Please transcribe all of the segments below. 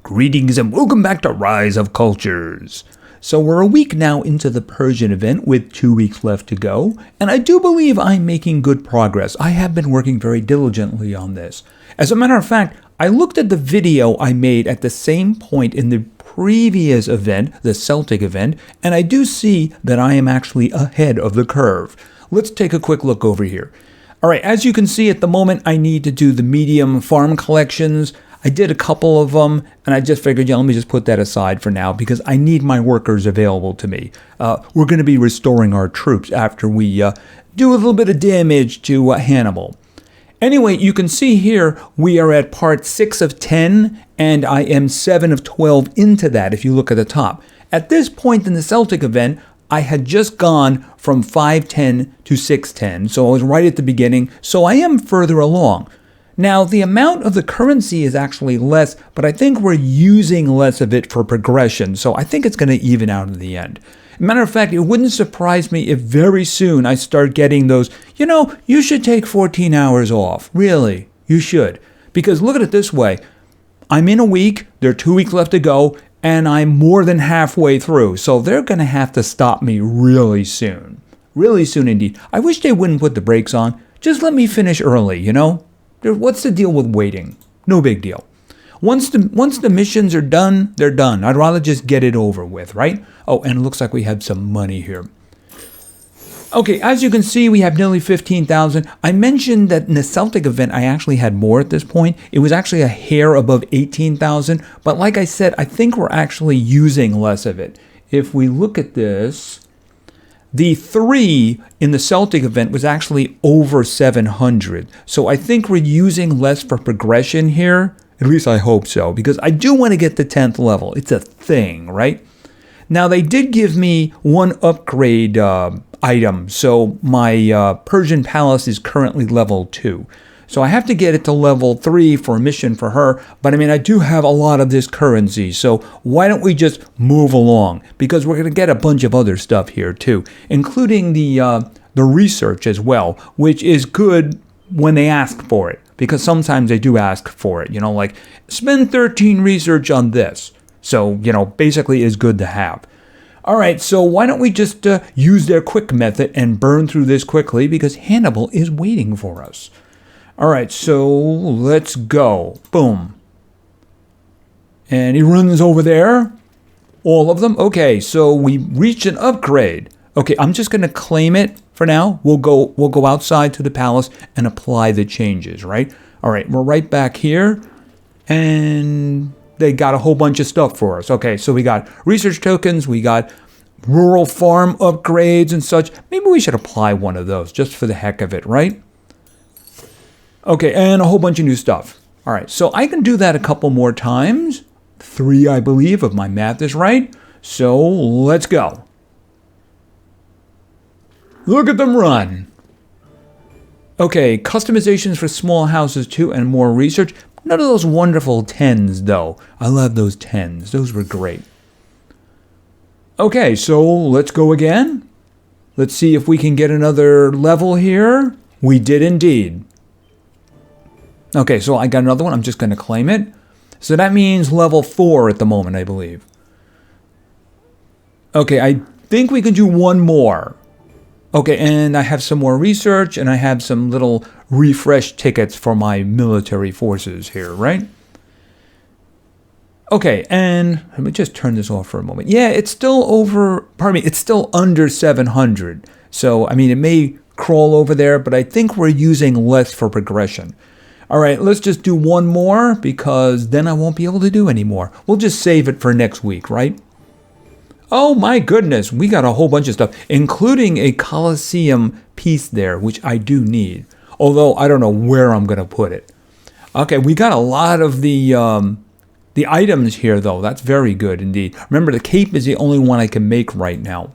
Greetings and welcome back to Rise of Cultures. So we're a week now into the Persian event with 2 weeks left to go, and I do believe I'm making good progress. I have been working very diligently on this. As a matter of fact, I looked at the video I made at the same point in the previous event, the Celtic event, and I do see that I am actually ahead of the curve. Let's take a quick look over here. All right, as you can see at the moment, I need to do the medium farm collections. I did a couple of them, and I just figured, let me just put that aside for now because I need my workers available to me. We're going to be restoring our troops after we do a little bit of damage to Hannibal. Anyway, you can see here we are at part 6 of 10, and I am 7 of 12 into that if you look at the top. At this point in the Celtic event, I had just gone from 510 to 610, so I was right at the beginning, so I am further along. Now, the amount of the currency is actually less, but I think we're using less of it for progression, so I think it's going to even out in the end. Matter of fact, it wouldn't surprise me if very soon I start getting those, you should take 14 hours off. Really, you should. Because look at it this way. I'm in a week, there are 2 weeks left to go, and I'm more than halfway through, so they're going to have to stop me really soon. Really soon indeed. I wish they wouldn't put the brakes on. Just let me finish early, What's the deal with waiting? No big deal. Once the missions are done, they're done. I'd rather just get it over with, right? Oh, and it looks like we have some money here. Okay, as you can see, we have nearly 15,000. I mentioned that in the Celtic event, I actually had more at this point. It was actually a hair above 18,000. But like I said, I think we're actually using less of it. If we look at this, the 3 in the Celtic event was actually over 700. So I think we're using less for progression here. At least I hope so, because I do want to get the 10th level. It's a thing, right? Now, they did give me one upgrade item. So my Persian palace is currently level 2. So I have to get it to level 3 for a mission for her. But I do have a lot of this currency. So why don't we just move along? Because we're going to get a bunch of other stuff here too, including the research as well, which is good when they ask for it. Because sometimes they do ask for it, like spend 13 research on this. So, basically is good to have. All right, so why don't we just use their quick method and burn through this quickly because Hannibal is waiting for us. All right, so let's go. Boom. And he runs over there. All of them. Okay, so we reached an upgrade. Okay, I'm just going to claim it for now. We'll go outside to the palace and apply the changes, right? All right, we're right back here. And they got a whole bunch of stuff for us. Okay, so we got research tokens. We got rural farm upgrades and such. Maybe we should apply one of those just for the heck of it, right? Okay, and a whole bunch of new stuff. All right, so I can do that a couple more times. 3, I believe, if my math is right. So let's go. Look at them run. Okay, customizations for small houses too and more research. None of those wonderful 10s, though. I love those 10s. Those were great. Okay, so let's go again. Let's see if we can get another level here. We did indeed. Okay, so I got another one. I'm just going to claim it. So that means level 4 at the moment, I believe. Okay, I think we can do one more. Okay, and I have some more research, and I have some little refresh tickets for my military forces here, right? Okay, and let me just turn this off for a moment. Yeah, it's still it's still under 700. So, it may crawl over there, but I think we're using less for progression. All right, let's just do one more because then I won't be able to do any more. We'll just save it for next week, right? Oh my goodness, we got a whole bunch of stuff, including a Colosseum piece there, which I do need. Although I don't know where I'm going to put it. Okay, we got a lot of the items here, though. That's very good indeed. Remember, the cape is the only one I can make right now.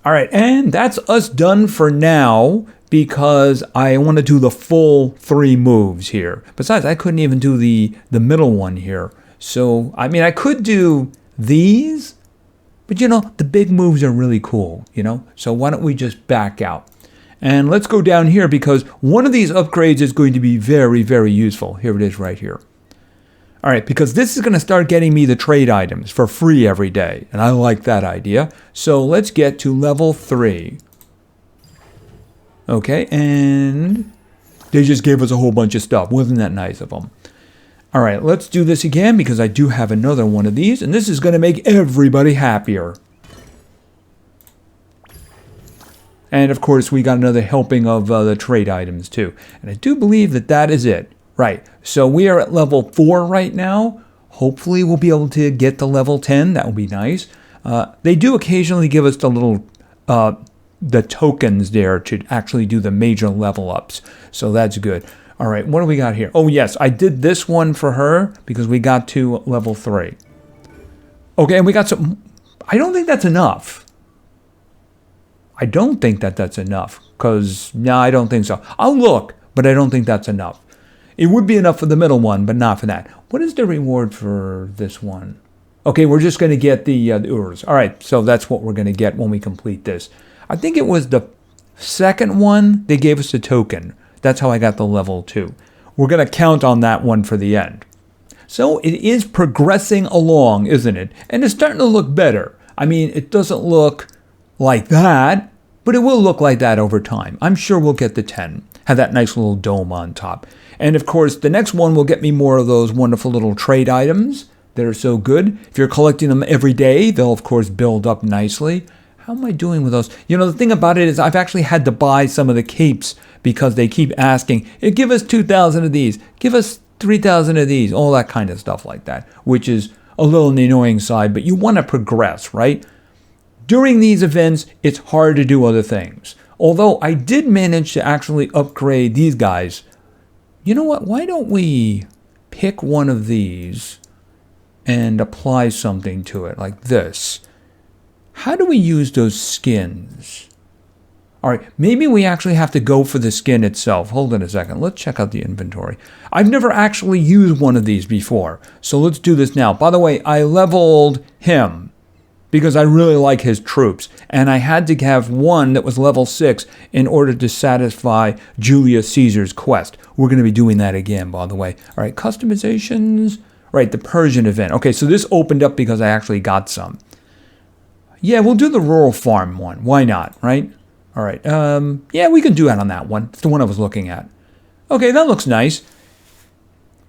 All right, and that's us done for now because I want to do the full 3 moves here. Besides, I couldn't even do the middle one here. So, I could do these, but the big moves are really cool, So why don't we just back out? And let's go down here because one of these upgrades is going to be very, very useful. Here it is right here. All right, because this is going to start getting me the trade items for free every day. And I like that idea. So let's get to level 3. Okay, and they just gave us a whole bunch of stuff. Wasn't that nice of them? All right, let's do this again because I do have another one of these. And this is going to make everybody happier. And of course, we got another helping of the trade items too. And I do believe that that is it. Right, so we are at level 4 right now. Hopefully we'll be able to get to level 10. That would be nice. They do occasionally give us the little, the tokens there to actually do the major level ups. So that's good. All right, what do we got here? Oh yes, I did this one for her because we got to level 3. Okay, and we got some, I don't think that's enough. I don't think that that's enough because, no, I don't think so. I'll look, but I don't think that's enough. It would be enough for the middle one, but not for that. What is the reward for this one? Okay, we're just going to get the Urs. All right, so that's what we're going to get when we complete this. I think it was the second one, they gave us a token. That's how I got the level 2. We're going to count on that one for the end. So it is progressing along, isn't it? And it's starting to look better. I mean, it doesn't look like that, but it will look like that over time. I'm sure we'll get the 10. Have that nice little dome on top. And of course, the next one will get me more of those wonderful little trade items that are so good. If you're collecting them every day, they'll of course build up nicely. How am I doing with those? You know, the thing about it is I've actually had to buy some of the capes because they keep asking, hey, give us 2,000 of these, give us 3,000 of these, all that kind of stuff like that, which is a little on the annoying side, but you want to progress, right? During these events, it's hard to do other things. Although I did manage to actually upgrade these guys. You know what? Why don't we pick one of these and apply something to it like this? How do we use those skins? All right, maybe we actually have to go for the skin itself. Hold on a second. Let's check out the inventory. I've never actually used one of these before. So let's do this now. By the way, I leveled him because I really like his troops. And I had to have one that was level 6 in order to satisfy Julius Caesar's quest. We're going to be doing that again, by the way. All right, customizations. Right, the Persian event. Okay, so this opened up because I actually got some. Yeah, we'll do the rural farm one. Why not, right? All right, yeah, we can do that on that one. It's the one I was looking at. Okay, that looks nice.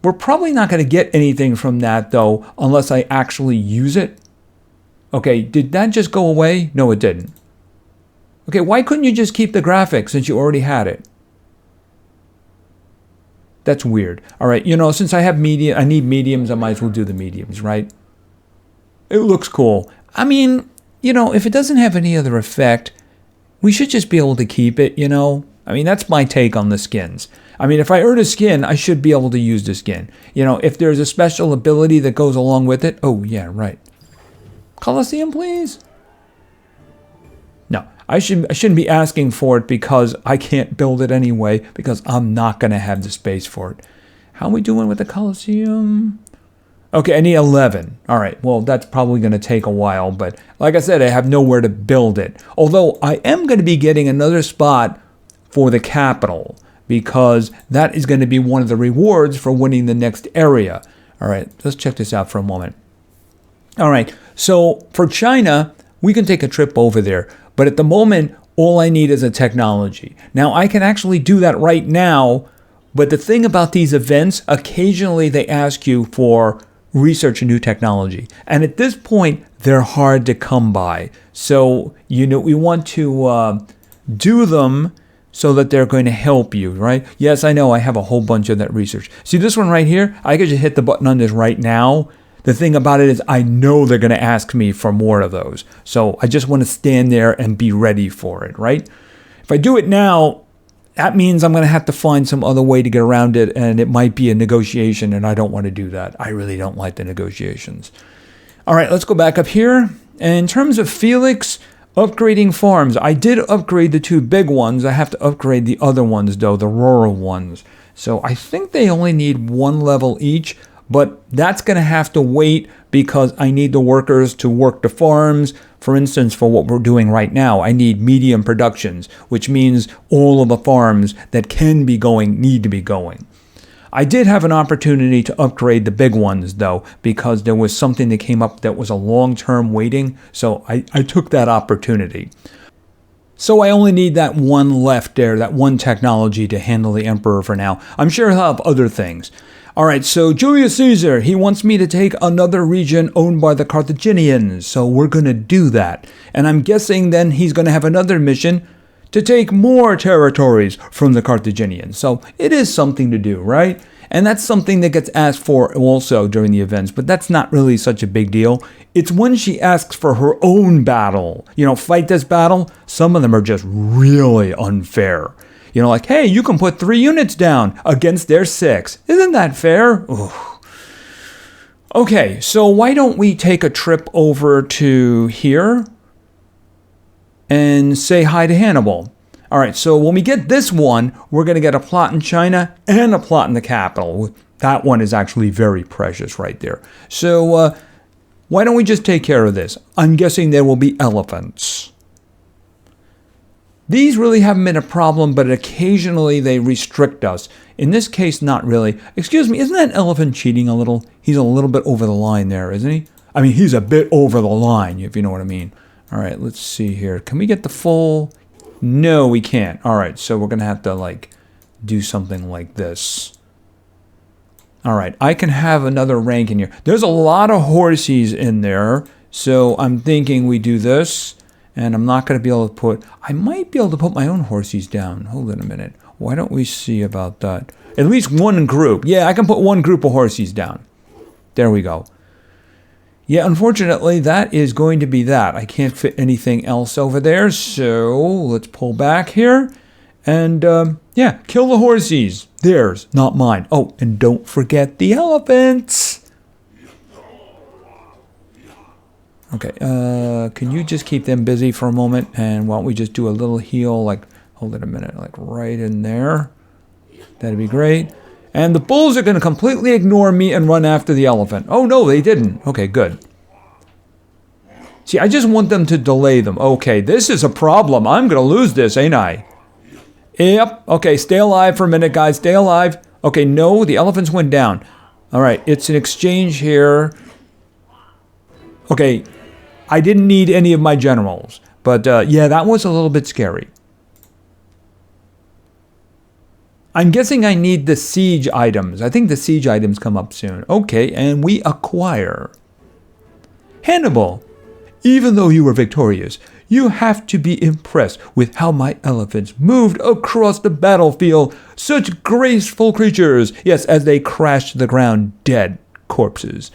We're probably not going to get anything from that, though, unless I actually use it. Okay, did that just go away? No, it didn't. Okay, why couldn't you just keep the graphics since you already had it? That's weird. All right, you know, since I have medium, I need mediums, I might as well do the mediums, right? It looks cool. I mean, you know, if it doesn't have any other effect, we should just be able to keep it, you know? I mean, that's my take on the skins. I mean, if I earn a skin, I should be able to use the skin. You know, if there's a special ability that goes along with it, oh, yeah, right. Colosseum, please? No, I shouldn't be asking for it because I can't build it anyway because I'm not going to have the space for it. How are we doing with the Colosseum? Okay, I need 11. All right, well, that's probably going to take a while, but like I said, I have nowhere to build it. Although I am going to be getting another spot for the capital because that is going to be one of the rewards for winning the next area. All right, let's check this out for a moment. All right, so for China, we can take a trip over there. But at the moment, all I need is a technology. Now, I can actually do that right now. But the thing about these events, occasionally they ask you for research a new technology. And at this point, they're hard to come by. So, you know, we want to do them so that they're going to help you, right? Yes, I know I have a whole bunch of that research. See this one right here? I could just hit the button on this right now. The thing about it is I know they're going to ask me for more of those. So I just want to stand there and be ready for it, right? If I do it now, that means I'm going to have to find some other way to get around it, and it might be a negotiation, and I don't want to do that. I really don't like the negotiations. All right, let's go back up here. And in terms of Felix, upgrading farms, I did upgrade the 2 big ones. I have to upgrade the other ones, though, the rural ones. So I think they only need 1 level each. But that's going to have to wait because I need the workers to work the farms. For instance, for what we're doing right now, I need medium productions, which means all of the farms that can be going need to be going. I did have an opportunity to upgrade the big ones, though, because there was something that came up that was a long-term waiting, so I took that opportunity. So I only need that one left there, that one technology to handle the Emperor for now. I'm sure he'll have other things. All right, so Julius Caesar, he wants me to take another region owned by the Carthaginians, so we're going to do that. And I'm guessing then he's going to have another mission to take more territories from the Carthaginians. So it is something to do, right? And that's something that gets asked for also during the events, but that's not really such a big deal. It's when she asks for her own battle. Fight this battle. Some of them are just really unfair. Like, hey, you can put 3 units down against their 6. Isn't that fair? Ooh. Okay, so why don't we take a trip over to here and say hi to Hannibal. All right, so when we get this one, we're going to get a plot in China and a plot in the capital. That one is actually very precious right there. So why don't we just take care of this? I'm guessing there will be elephants. These really haven't been a problem, but occasionally they restrict us. In this case, not really. Excuse me, isn't that elephant cheating a little? He's a little bit over the line there, isn't he? I mean, he's a bit over the line, if you know what I mean. All right, let's see here. Can we get the full? No, we can't. All right, so we're going to have to, do something like this. All right, I can have another rank in here. There's a lot of horses in there, so I'm thinking we do this, and I'm not going to be able to put... I might be able to put my own horses down. Hold on a minute. Why don't we see about that? At least one group. Yeah, I can put one group of horses down. There we go. Yeah, unfortunately, that is going to be that. I can't fit anything else over there, so let's pull back here. And, yeah, kill the horses. Theirs, not mine. Oh, and don't forget the elephants. Okay, can you just keep them busy for a moment? And why don't we just do a little heal, hold it a minute, right in there. That'd be great. And the bulls are going to completely ignore me and run after the elephant. Oh, no, they didn't. Okay, good. See, I just want them to delay them. Okay, this is a problem. I'm going to lose this, ain't I? Yep. Okay, stay alive for a minute, guys. Stay alive. Okay, no, the elephants went down. All right, it's an exchange here. Okay, I didn't need any of my generals. But, yeah, that was a little bit scary. I'm guessing I need the siege items. I think the siege items come up soon. Okay, and we acquire. Hannibal, even though you were victorious, you have to be impressed with how my elephants moved across the battlefield. Such graceful creatures. Yes, as they crashed to the ground, dead corpses.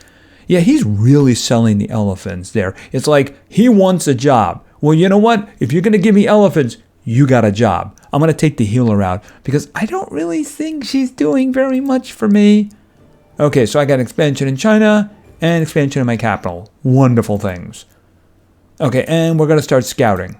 Yeah, he's really selling the elephants there. It's like he wants a job. Well, you know what? If you're going to give me elephants, you got a job. I'm going to take the healer out because I don't really think she's doing very much for me. Okay, so I got expansion in China and expansion in my capital. Wonderful things. Okay, and we're going to start scouting.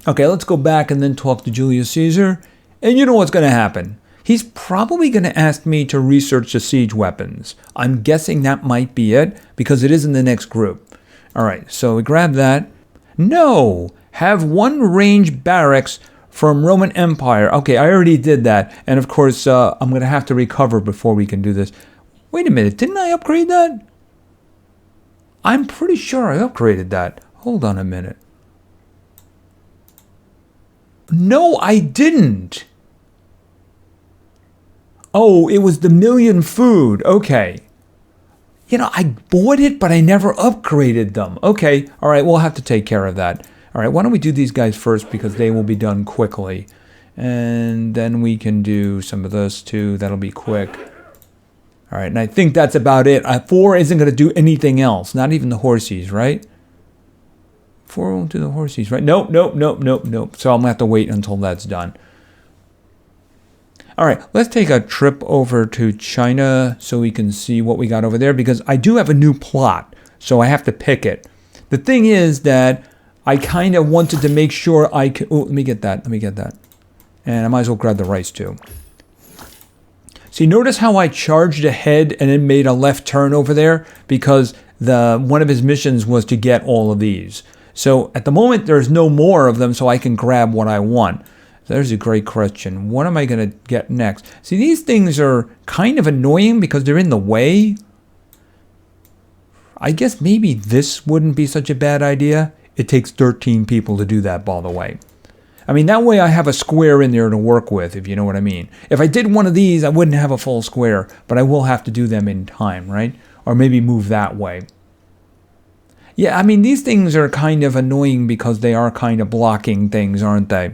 Okay, let's go back and then talk to Julius Caesar. And you know what's going to happen. He's probably going to ask me to research the siege weapons. I'm guessing that might be it because it is in the next group. All right, so we grab that. No! Have one range barracks from Roman Empire. Okay, I already did that. And of course, I'm going to have to recover before we can do this. Wait a minute, didn't I upgrade that? I'm pretty sure I upgraded that. Hold on a minute. No, I didn't. Oh, it was the million food. Okay. I bought it, but I never upgraded them. Okay, all right, we'll have to take care of that. All right, why don't we do these guys first because they will be done quickly. And then we can do some of this too. That'll be quick. All right, and I think that's about it. 4 isn't going to do anything else. Not even the horses, right? 4 won't do the horses, right? Nope. So I'm going to have to wait until that's done. All right, let's take a trip over to China so we can see what we got over there because I do have a new plot, so I have to pick it. The thing is that I kind of wanted to make sure I could... Oh, let me get that. And I might as well grab the rice too. See, notice how I charged ahead and then made a left turn over there? Because one of his missions was to get all of these. So at the moment, there's no more of them, so I can grab what I want. there's a great question. What am I going to get next? See, these things are kind of annoying because they're in the way. I guess maybe this wouldn't be such a bad idea. It takes 13 people to do that, by the way. I mean, that way I have a square in there to work with, if you know what I mean. If I did one of these, I wouldn't have a full square, but I will have to do them in time, right? Or maybe move that way. Yeah, I mean, these things are kind of annoying because they are kind of blocking things, aren't they?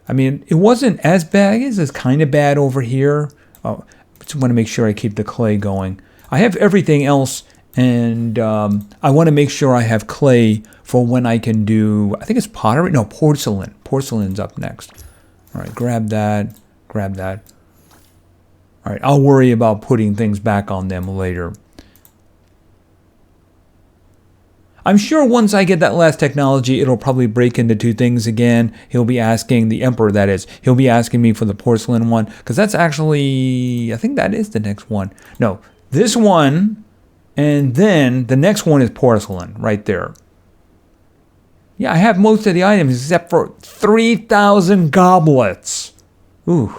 I mean, it wasn't as bad. I guess it's kind of bad over here. Oh, I just want to make sure I keep the clay going. I have everything else, and I want to make sure I have clay for when I can do, I think it's pottery. No, porcelain. Porcelain's up next. All right, grab that. Grab that. All right, I'll worry about putting things back on them later. I'm sure once I get that last technology, it'll probably break into two things again. He'll be asking, the Emperor that is, he'll be asking me for the porcelain one, because that's actually, I think that is the next one. No, this one, and then the next one is porcelain, right there. Yeah, I have most of the items except for 3,000 goblets. Ooh.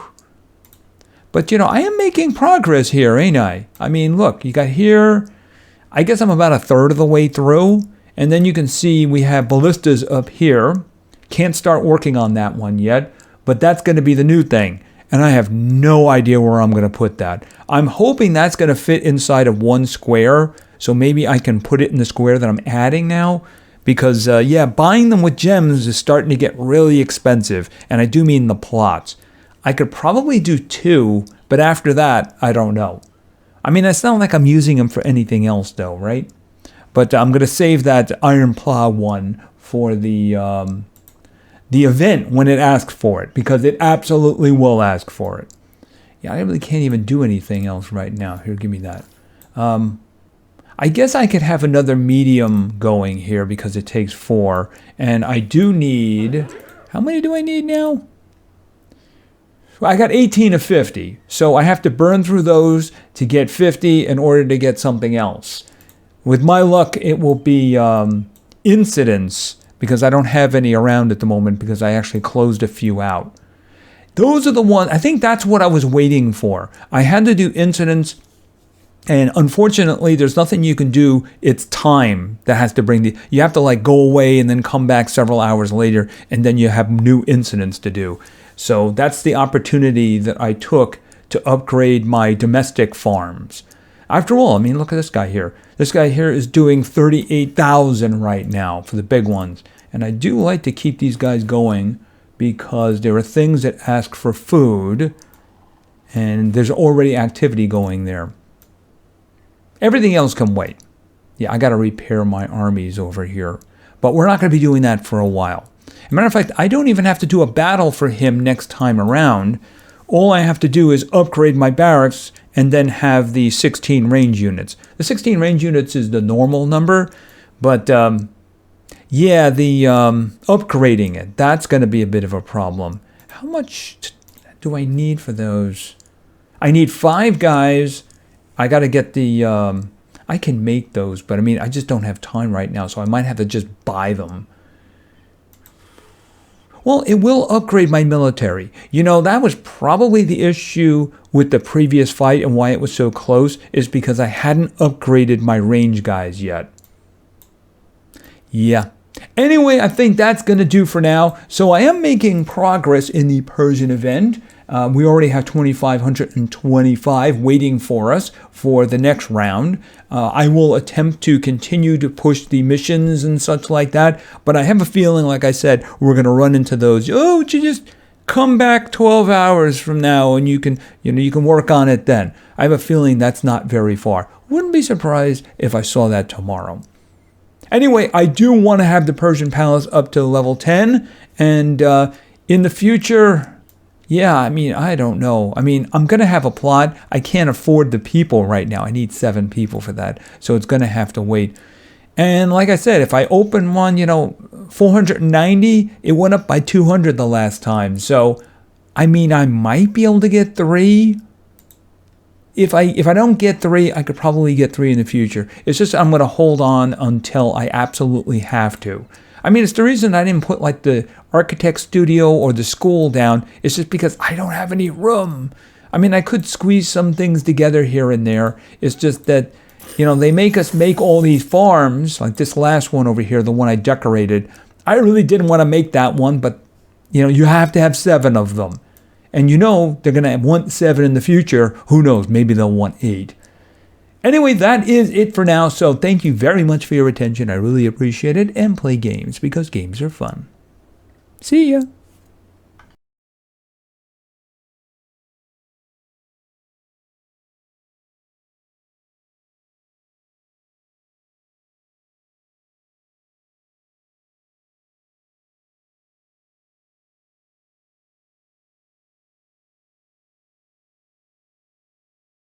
But, you know, I am making progress here, ain't I? I mean, look, you got here. I guess I'm about a third of the way through. And then you can see we have ballistas up here. Can't start working on that one yet. But that's going to be the new thing. And I have no idea where I'm going to put that. I'm hoping that's going to fit inside of one square. So maybe I can put it in the square that I'm adding now. Because, yeah, buying them with gems is starting to get really expensive. And I do mean the plots. I could probably do 2, but after that, I don't know. I mean, it's not like I'm using them for anything else, though, right? But I'm going to save that iron plow one for the event when it asks for it. Because it absolutely will ask for it. Yeah, I really can't even do anything else right now. Here, give me that. I guess I could have another medium going here because it takes 4. And I do need... How many do I need now? I got 18 of 50. So I have to burn through those to get 50 in order to get something else. With my luck, it will be incidents because I don't have any around at the moment because I actually closed a few out. Those are the ones... I think that's what I was waiting for. I had to do incidents. And unfortunately, there's nothing you can do. It's time that has to bring the... You have to like go away and then come back several hours later. And then you have new incidents to do. So that's the opportunity that I took to upgrade my domestic farms. After all, I mean, look at this guy here. This guy here is doing 38,000 right now for the big ones. And I do like to keep these guys going because there are things that ask for food. And there's already activity going there. Everything else can wait. Yeah, I got to repair my armies over here. But we're not going to be doing that for a while. As a matter of fact, I don't even have to do a battle for him next time around. All I have to do is upgrade my barracks and then have the 16 range units. The 16 range units is the normal number. But, yeah, the upgrading it, that's going to be a bit of a problem. How much do I need for those? I need 5 guys. I got to get the, I can make those, but I mean, I just don't have time right now, so I might have to just buy them. Well, it will upgrade my military. You know, that was probably the issue with the previous fight and why it was so close, is because I hadn't upgraded my range guys yet. Yeah. Anyway, I think that's going to do for now. So I am making progress in the Persian event. We already have 2,525 waiting for us for the next round. I will attempt to continue to push the missions and such like that. But I have a feeling, like I said, we're going to run into those. Oh, you just come back 12 hours from now and you can work on it then. I have a feeling that's not very far. Wouldn't be surprised if I saw that tomorrow. Anyway, I do want to have the Persian Palace up to level 10. And in the future... Yeah, I mean, I don't know. I mean, I'm going to have a plot. I can't afford the people right now. I need 7 people for that. So it's going to have to wait. And like I said, if I open one, 490, it went up by 200 the last time. So, I mean, I might be able to get 3. If I don't get 3, I could probably get 3 in the future. It's just I'm going to hold on until I absolutely have to. I mean, it's the reason I didn't put like the architect studio or the school down. It's just because I don't have any room. I mean, I could squeeze some things together here and there. It's just that, they make us make all these farms, like this last one over here, the one I decorated. I really didn't want to make that one, but, you have to have 7 of them. And they're going to want 7 in the future. Who knows? Maybe they'll want 8. Anyway, that is it for now. So thank you very much for your attention. I really appreciate it. And play games because games are fun. See ya.